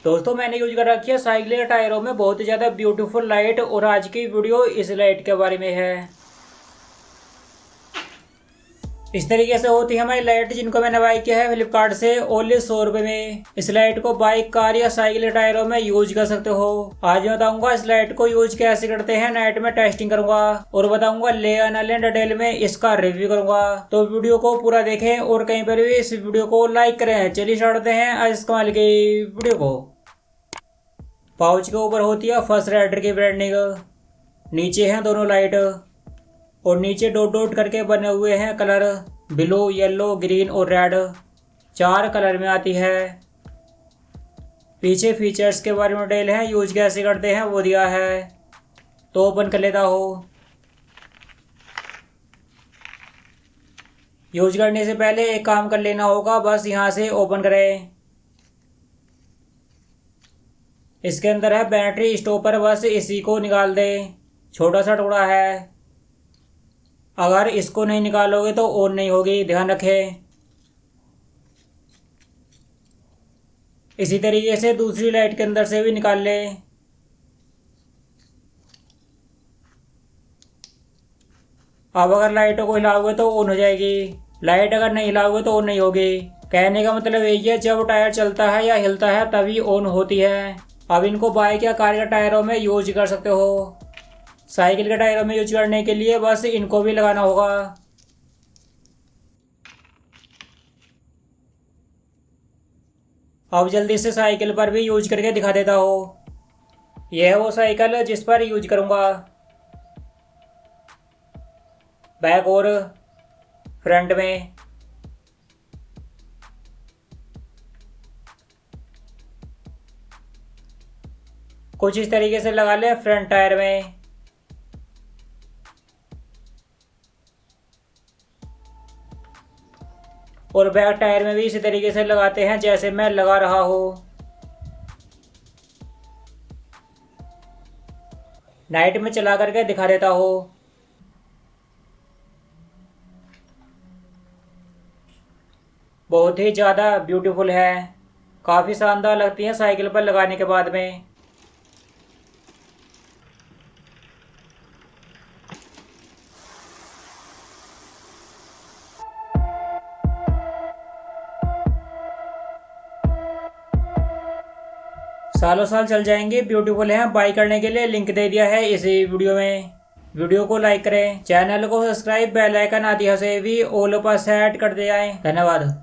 दोस्तों मैंने यूज कर रखी है साइकिल के टायरों में बहुत ही ज़्यादा ब्यूटीफुल लाइट, और आज की वीडियो इस लाइट के बारे में है। इस तरीके से होती है हमारी लाइट, जिनको मैंने बाई किया है फ्लिपकार्ट से ओनली 100 रुपए में। इस लाइट को बाइक, कार या साइकिल के टायरों में यूज कर सकते हो। आज मैं बताऊंगा इस लाइट को यूज कैसे करते हैं, नाइट में टेस्टिंग करूंगा और बताऊंगा ले या ना ले, डिटेल में इसका रिव्यू करूंगा। तो वीडियो को पूरा देखें और कहीं पर भी इस वीडियो को लाइक करें। चलिए स्टार्ट करते हैं आज इस कमाल की वीडियो को। पाउच के ऊपर होती है फर्स्ट राइडर की ब्रांडिंग, नीचे हैं दोनों लाइट और नीचे डॉट डॉट करके बने हुए हैं कलर, ब्लू, येलो, ग्रीन और रेड, 4 कलर में आती है। पीछे फीचर्स के बारे में डिटेल है, यूज कैसे करते हैं वो दिया है। तो ओपन कर लेता हो। यूज करने से पहले एक काम कर लेना होगा, बस यहाँ से ओपन करें। इसके अंदर है बैटरी स्टॉपर, बस इसी को निकाल दे, छोटा सा टुकड़ा है। अगर इसको नहीं निकालोगे तो ऑन नहीं होगी, ध्यान रखें। इसी तरीके से दूसरी लाइट के अंदर से भी निकाल ले। अब अगर लाइटों को हिलाओगे तो ऑन हो जाएगी, लाइट अगर नहीं हिलाओगे तो ऑन नहीं होगी। कहने का मतलब यही है, जब टायर चलता है या हिलता है तभी ऑन होती है। अब इनको बाइक या कार के टायरों में यूज कर सकते हो। साइकिल के टायरों में यूज करने के लिए बस इनको भी लगाना होगा। अब जल्दी से साइकिल पर भी यूज करके दिखा देता हूँ। यह है वो साइकिल जिस पर यूज करूँगा। बैक और फ्रंट में कुछ इस तरीके से लगा ले फ्रंट टायर में। और बैक टायर में भी इसी तरीके से लगाते हैं जैसे मैं लगा रहा हूँ। नाइट में चला करके दिखा देता हूँ। बहुत ही ज़्यादा ब्यूटीफुल है, काफ़ी शानदार लगती है साइकिल पर लगाने के बाद में। सालों साल चल जाएंगे, ब्यूटीफुल है। बाई करने के लिए लिंक दे दिया है इसी वीडियो में। वीडियो को लाइक करें, चैनल को सब्सक्राइब, बेल आइकन आदि से भी ऑल पर सेट कर दिया है। धन्यवाद।